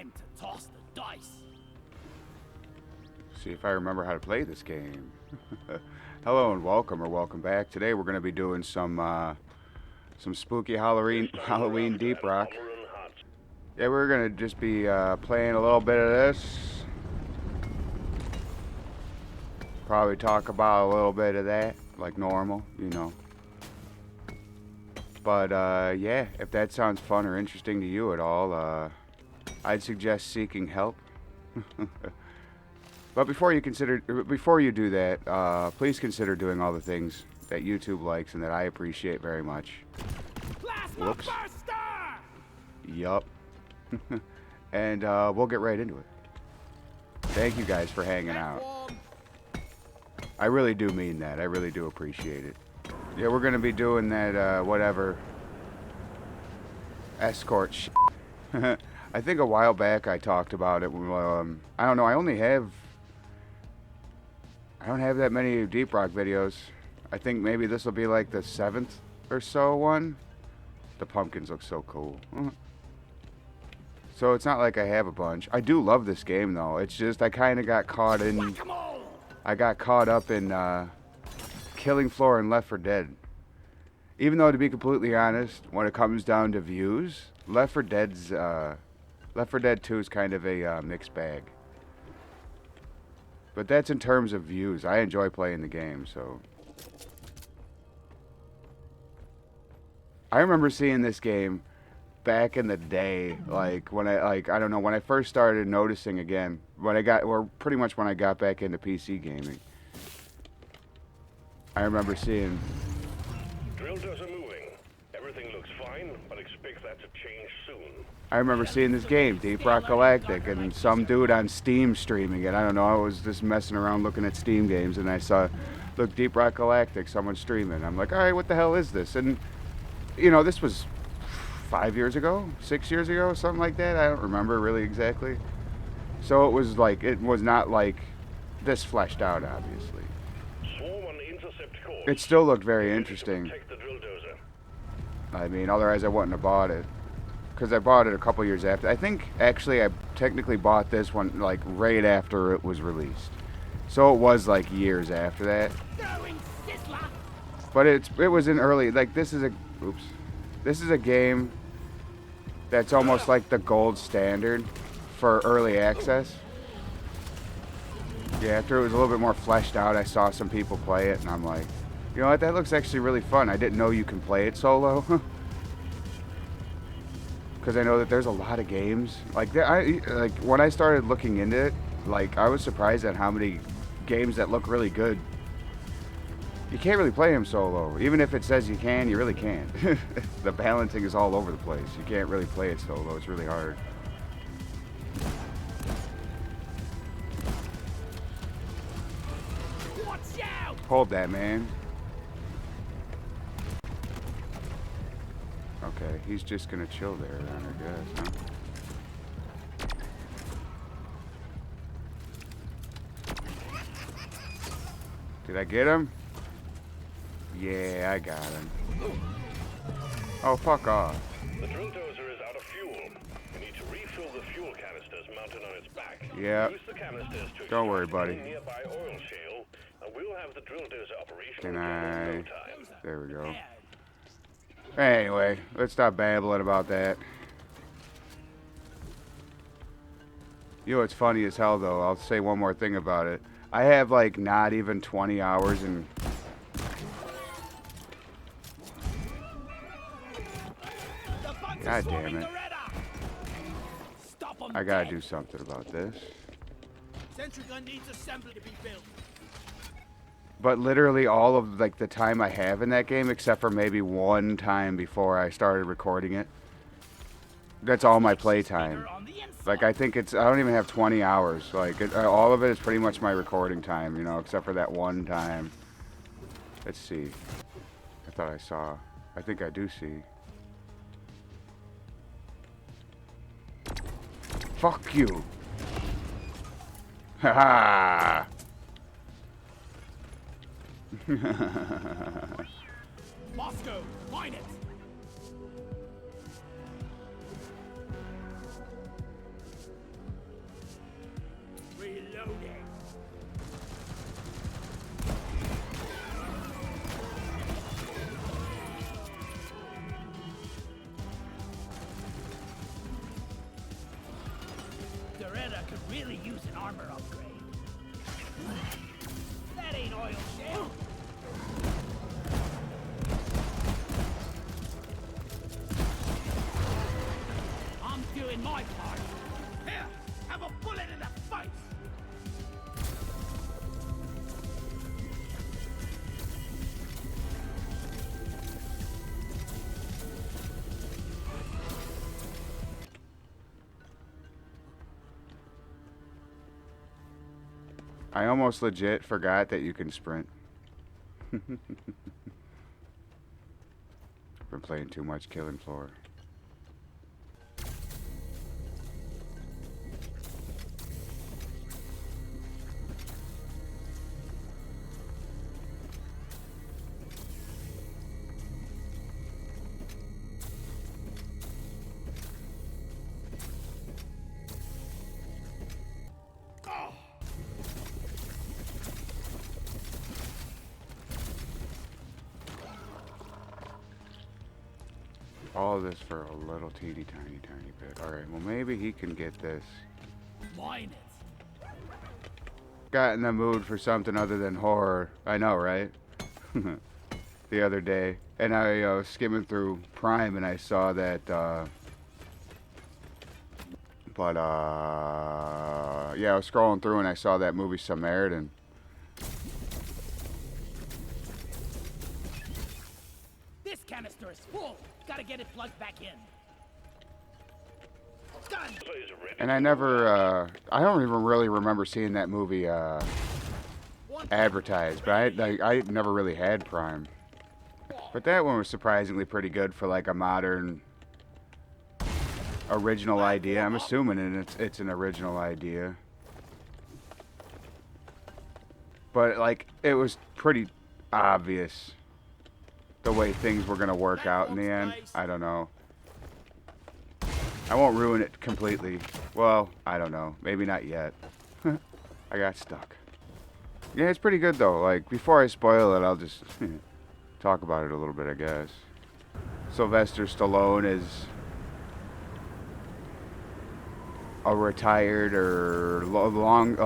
Time to toss the dice. See if I remember how to play this game. Hello and welcome, or welcome back. Today we're going to be doing some spooky Halloween Deep Rock. Yeah, we're going to just be playing a little bit of this. Probably talk about a little bit of that, like normal, you know. But yeah, if that sounds fun or interesting to you at all, I'd suggest seeking help. But before you do that, please consider doing all the things that YouTube likes and that I appreciate very much. Whoops. Yup. And we'll get right into it. Thank you guys for hanging out. I really do mean that. I really do appreciate it. Yeah, we're gonna be doing that whatever escort shit. I think a while back I talked about it. I don't know. I don't have that many Deep Rock videos. I think maybe this will be like the 7th or so one. The pumpkins look so cool. So it's not like I have a bunch. I do love this game though. It's just I kind of got caught in. I got caught up in Killing Floor and Left 4 Dead. Even though, to be completely honest, when it comes down to views, Left 4 Dead 2 is kind of a mixed bag. But that's in terms of views. I enjoy playing the game, so. I remember seeing this game back in the day, like when I don't know, when I first started noticing again, pretty much when I got back into PC gaming. I remember seeing. Drill does are moving. Everything looks fine, but expect that to change soon. I remember seeing this game, Deep Rock Galactic, and some dude on Steam streaming it. I don't know, I was just messing around looking at Steam games, and I saw, look, Deep Rock Galactic, someone streaming. I'm like, alright, what the hell is this? And, you know, this was 5 years ago, 6 years ago, something like that. I don't remember really exactly. So it was like, it was not like this fleshed out, obviously. It still looked very interesting. I mean, otherwise I wouldn't have bought it. Because I bought it a couple years after. I think, actually, I technically bought this one, like, right after it was released. So it was, like, years after that. But it was an early, like, this is a game that's almost like the gold standard for early access. Yeah, after it was a little bit more fleshed out, I saw some people play it, and I'm like, you know what, that looks actually really fun. I didn't know you can play it solo. Because I know that there's a lot of games. Like when I started looking into it, like, I was surprised at how many games that look really good. You can't really play them solo. Even if it says you can, you really can't. The balancing is all over the place. You can't really play it solo. It's really hard. Hold that, man. Okay, he's just gonna chill there then, I guess, huh? Did I get him? Yeah, I got him. Oh, fuck off. The drill dozer is out of fuel. You need to refill the fuel canisters mounted on its back. Yeah. Use the canisters to don't worry, buddy. Nearby oil shale, and we'll have the drill dozer operational Can in no time. There we go. Anyway, let's stop babbling about that. You know what's funny as hell, though? I'll say one more thing about it. I have, like, not even 20 hours in... God damn it. I gotta do something about this. Sentry gun needs assembly to be built. But literally all of, like, the time I have in that game, except for maybe one time before I started recording it, that's all my playtime. Like, I think I don't even have 20 hours. Like, all of it is pretty much my recording time, you know, except for that one time. Let's see. I thought I saw. I think I do see. Fuck you. Haha. Moscow, mine it. could really use an armor upgrade. That ain't oil shale. I'm doing my part. Here, have a bullet in the face. I almost legit forgot that you can sprint. Been playing too much Killing Floor. All of this for a little teeny tiny bit. Alright, well maybe he can get this. Mine it. Got in the mood for something other than horror. I know, right? The other day. And I was skimming through Prime and I saw that, yeah, I was scrolling through and I saw that movie Samaritan. This canister is full. Gotta get it plugged back in. Done. And I never, I don't even really remember seeing that movie advertised, but I never really had Prime. But that one was surprisingly pretty good for like a modern original idea. I'm assuming it's an original idea. But like, it was pretty obvious the way things were gonna work out in the end. I don't know. I won't ruin it completely. Well, I don't know. Maybe not yet. I got stuck. Yeah, it's pretty good though. Like, before I spoil it, I'll just talk about it a little bit, I guess. Sylvester Stallone is a retired or long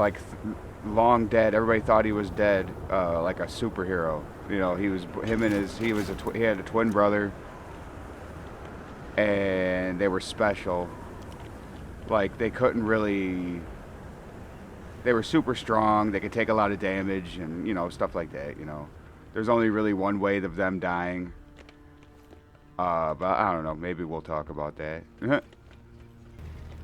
dead. Everybody thought he was dead, like a superhero. You know, he had a twin brother, and they were special. Like, they were super strong. They could take a lot of damage and, you know, stuff like that, you know. There's only really one way of them dying. But I don't know, maybe we'll talk about that.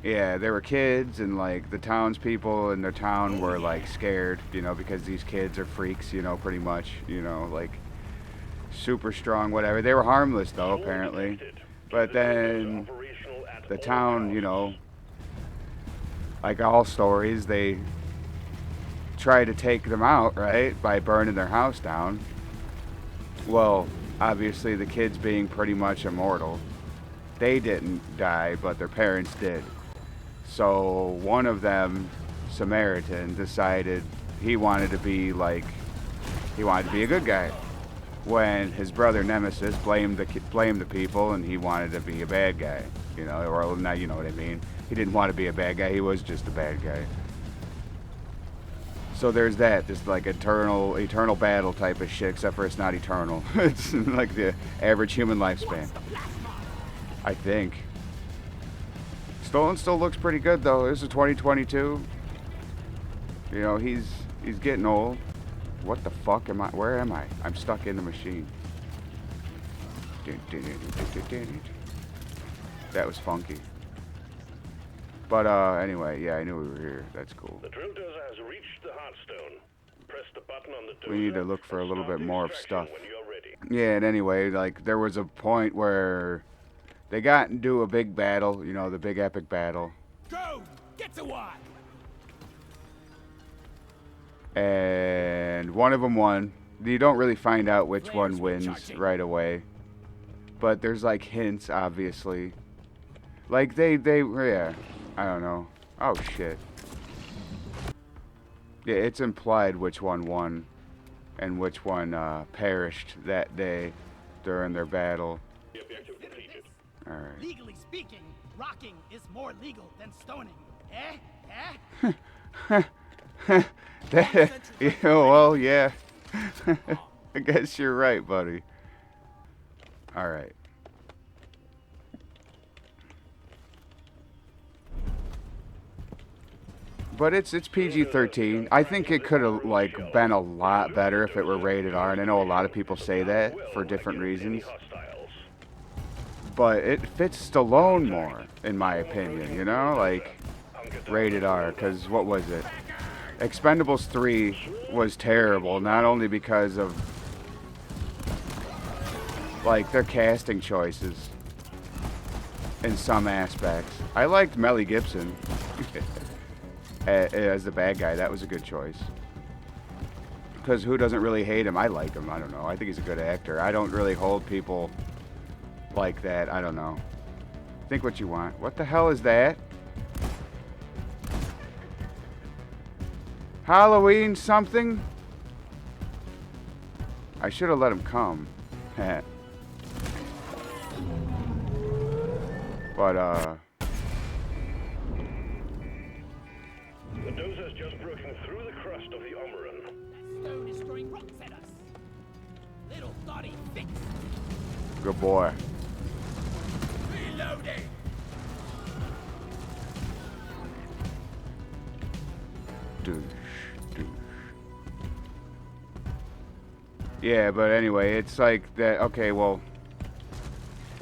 Yeah, they were kids, and like the townspeople in their town were like scared, you know, because these kids are freaks, you know, pretty much, you know, like super strong, whatever. They were harmless though, apparently. But then the town, you know, like all stories, they try to take them out, right, by burning their house down. Well, obviously the kids being pretty much immortal, they didn't die, but their parents did. So one of them, Samaritan, decided he wanted to be a good guy. When his brother Nemesis blamed the people, and he wanted to be a bad guy. You know, or now you know what I mean. He didn't want to be a bad guy. He was just a bad guy. So there's that, this like eternal battle type of shit, except for it's not eternal. It's like the average human lifespan, I think. Stolen still looks pretty good though. This is 2022. You know, he's getting old. What the fuck am I? Where am I? I'm stuck in the machine. That was funky. But anyway, yeah, I knew we were here. That's cool. The drill dozer has reached the heartstone. Press the button on the dozer. We need to look for a little bit more of stuff. When you're ready. Yeah, and anyway, like there was a point where they got into a big battle, you know, the big epic battle. Go! Get to one! And one of them won. You don't really find out which one wins right away. But there's like hints, obviously. Like yeah, I don't know. Oh shit. Yeah, it's implied which one won and which one perished that day during their battle. The objective completed. Alright. Legally speaking, rocking is more legal than stoning. Yeah, well, yeah. I guess you're right, buddy. Alright. But it's PG-13. I think it could have like been a lot better if it were rated R, and I know a lot of people say that for different reasons. But it fits Stallone more, in my opinion, you know? Like, rated R, because what was it? Expendables 3 was terrible, not only because of, like, their casting choices in some aspects. I liked Mel Gibson as the bad guy. That was a good choice. Because who doesn't really hate him? I like him. I don't know. I think he's a good actor. I don't really hold people like that. I don't know. Think what you want. What the hell is that? Halloween something? I should have let him come. But, The dozer's just broken through the crust of the Omeran. That stone is throwing rocks at us. Little thoughty fix. good boy. Reloading. Douche. Yeah, but anyway, it's like that. Okay, well,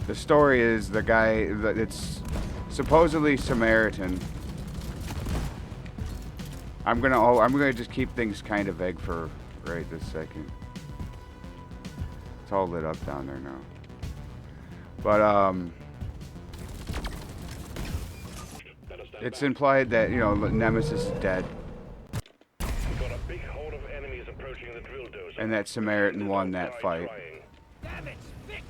the story is the guy that it's supposedly Samaritan. I'm gonna just keep things kind of vague for right this second. It's all lit up down there now. But it's implied that, you know, Nemesis is dead. Got a big horde of enemies approaching the drill dozer. And that Samaritan won that fight. Damage fix.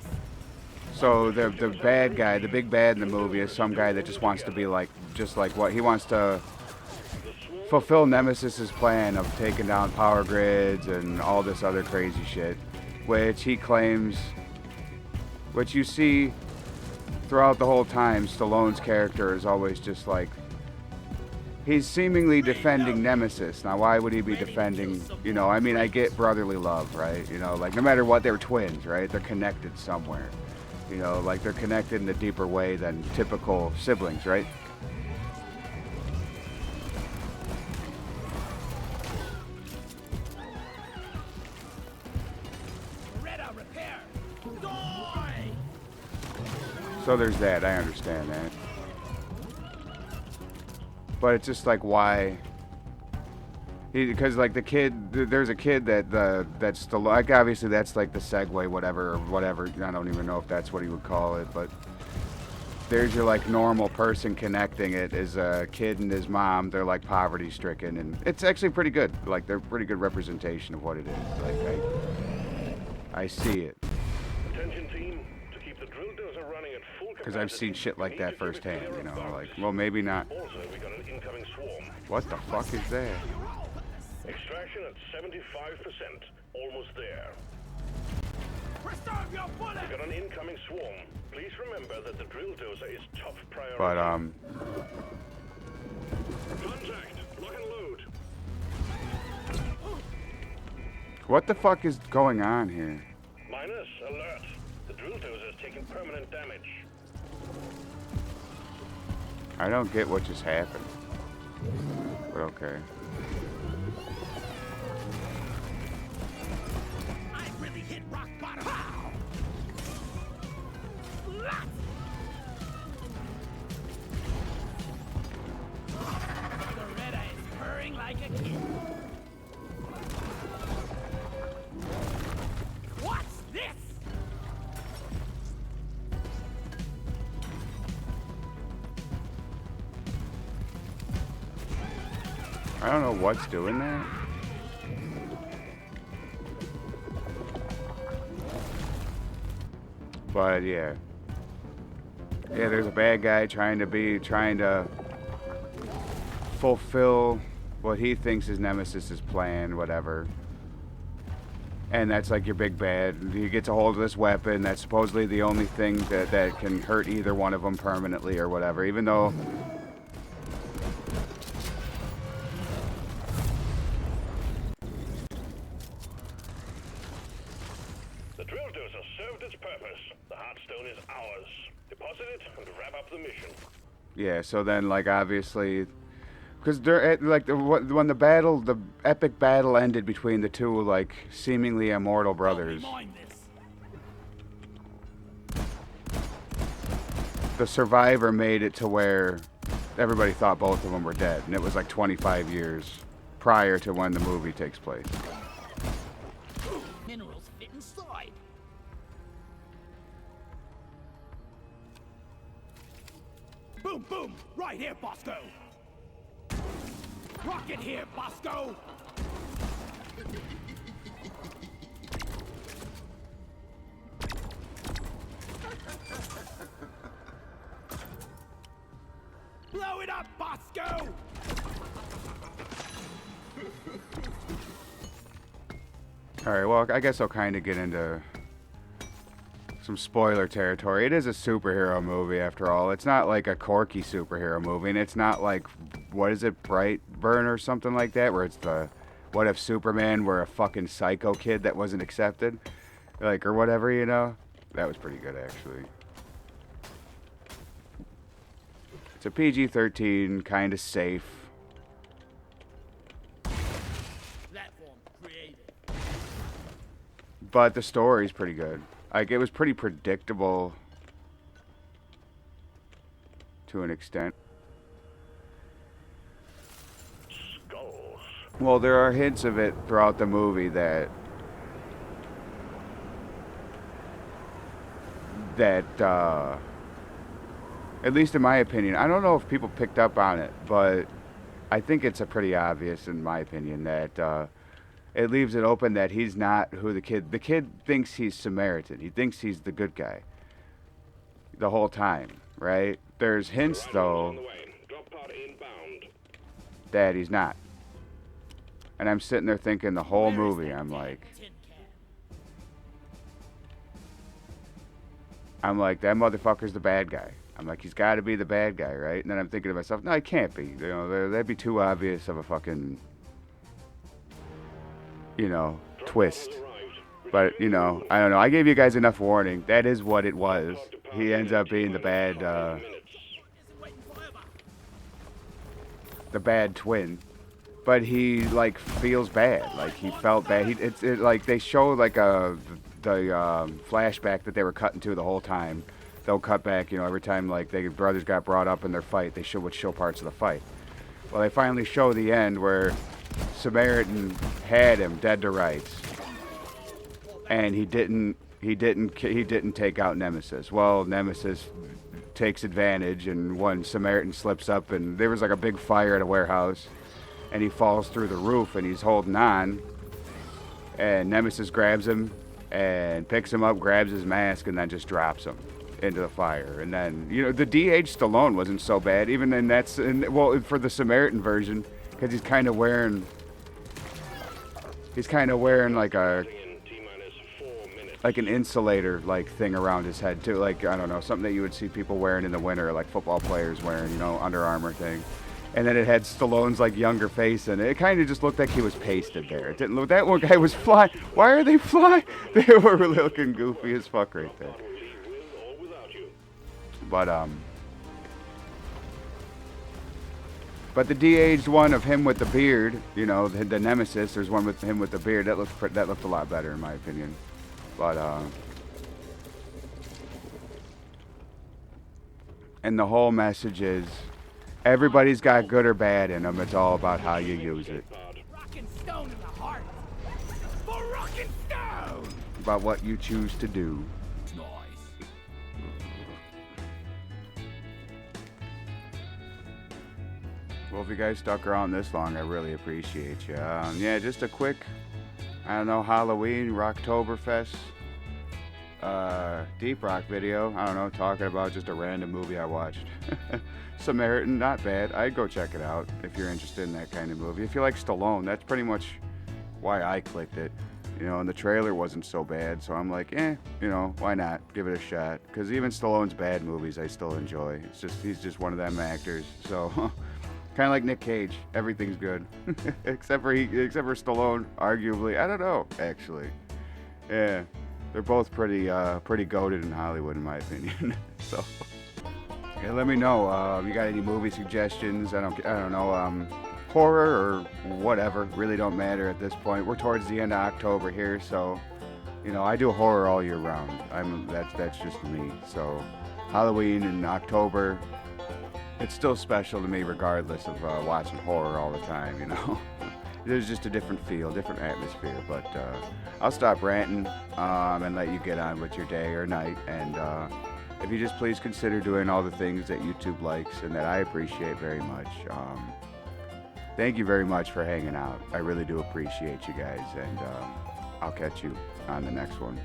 So the bad guy, the big bad in the movie, is some guy that just wants to be like, just like what he wants to fulfill Nemesis's plan of taking down power grids and all this other crazy shit, which he claims, which you see throughout the whole time. Stallone's character is always just like, he's seemingly defending Nemesis. Now, why would he be defending, you know, I mean, I get brotherly love, right? You know, like, no matter what, they're twins, right? They're connected somewhere. You know, like, they're connected in a deeper way than typical siblings, right? So there's that. I understand that. But it's just like, why? Because like the kid, there's a kid that's the, like, obviously that's like the segue, whatever. I don't even know if that's what he would call it, but there's your like normal person connecting it is a kid and his mom. They're like poverty stricken, and it's actually pretty good. Like, they're pretty good representation of what it is. Like, I see it. Attention team, to keep the drill dozer running at full Because I've seen shit like that firsthand, you know, like, well, maybe not. Also, we got an incoming swarm. What the fuck is that? Extraction at 75%. Almost there. Preserve your bullet. We got an incoming swarm. Please remember that the drill dozer is top priority. But, Contact! Lock and load. what the fuck is going on here? Minus, alert. The drill dozer is taking permanent damage. I don't get what just happened. But okay. I really hit rock bottom. How? Loretta is purring like a kid. What's this? I don't know what's doing that. But yeah. Yeah, there's a bad guy trying to fulfill what he thinks is Nemesis's plan, whatever. And that's like your big bad. He gets a hold of this weapon that's supposedly the only thing that can hurt either one of them permanently or whatever. Even though is ours. Deposit it and wrap up the mission. Yeah, so then, like, obviously, because like when the epic battle ended between the two, like, seemingly immortal brothers, the survivor made it to where everybody thought both of them were dead, and it was like 25 years prior to when the movie takes place. Minerals fit inside. Boom, boom! Right here, Bosco! Rocket here, Bosco! Blow it up, Bosco! Alright, well, I guess I'll kind of get into some spoiler territory. It is a superhero movie, after all. It's not like a quirky superhero movie, and it's not like, what is it, Brightburn or something like that, where it's the, what if Superman were a fucking psycho kid that wasn't accepted? Like, or whatever, you know? That was pretty good, actually. It's a PG-13, kind of safe. Platform created. But the story's pretty good. Like, it was pretty predictable to an extent. Skulls. Well, there are hints of it throughout the movie that at least in my opinion, I don't know if people picked up on it, but I think it's a pretty obvious, in my opinion, that it leaves it open that he's not who the kid thinks he's Samaritan. He thinks he's the good guy the whole time, right? There's hints, though, that he's not. And I'm sitting there thinking the whole movie, I'm like, that motherfucker's the bad guy. I'm like, he's got to be the bad guy, right? And then I'm thinking to myself, no, he can't be. You know, that'd be too obvious of a fucking, you know, twist. But, you know, I don't know. I gave you guys enough warning. That is what it was. He ends up being the bad twin. But he, like, feels bad. Like, he felt bad. Like, they show, like, the flashback that they were cutting to the whole time. They'll cut back, you know, every time, like, the brothers got brought up in their fight, they would show parts of the fight. Well, they finally show the end where Samaritan had him dead to rights, and he didn't take out Nemesis. Well, Nemesis takes advantage, and when Samaritan slips up, and there was like a big fire at a warehouse, and he falls through the roof, and he's holding on, and Nemesis grabs him and picks him up, grabs his mask, and then just drops him into the fire. And then, you know, the DH Stallone wasn't so bad, even in well, for the Samaritan version, because he's kind of wearing like an insulator like thing around his head too, like, I don't know, something that you would see people wearing in the winter, like football players wearing, you know, Under Armour thing. And then it had Stallone's like younger face, and it kind of just looked like he was pasted there. It didn't look. That one guy was flying. Why are they flying? They were looking goofy as fuck right there. But the de-aged one of him with the beard, you know, the Nemesis, there's one with him with the beard. That looked a lot better in my opinion. But and the whole message is, everybody's got good or bad in them. It's all about how you use it. Rockin' stone in the heart. For rockin' stone. About what you choose to do. Nice. Well, if you guys stuck around this long, I really appreciate you. Yeah, just a quick, I don't know, Halloween, Rocktoberfest, Deep Rock video. I don't know, talking about just a random movie I watched. Samaritan, not bad. I'd go check it out if you're interested in that kind of movie. If you like Stallone, that's pretty much why I clicked it. You know, and the trailer wasn't so bad, so I'm like, you know, why not? Give it a shot. Because even Stallone's bad movies I still enjoy. It's just, he's just one of them actors. So, kind of like Nick Cage. Everything's good. except for Stallone, arguably. I don't know, actually. Yeah. They're both pretty goated in Hollywood, in my opinion. So, yeah, let me know. You got any movie suggestions? I don't know. Horror or whatever. Really don't matter at this point. We're towards the end of October here, so you know I do horror all year round. That's just me. So, Halloween in October, it's still special to me, regardless of watching horror all the time. You know. There's just a different feel, different atmosphere. But I'll stop ranting and let you get on with your day or night. And if you just please consider doing all the things that YouTube likes and that I appreciate very much. Thank you very much for hanging out. I really do appreciate you guys. And I'll catch you on the next one.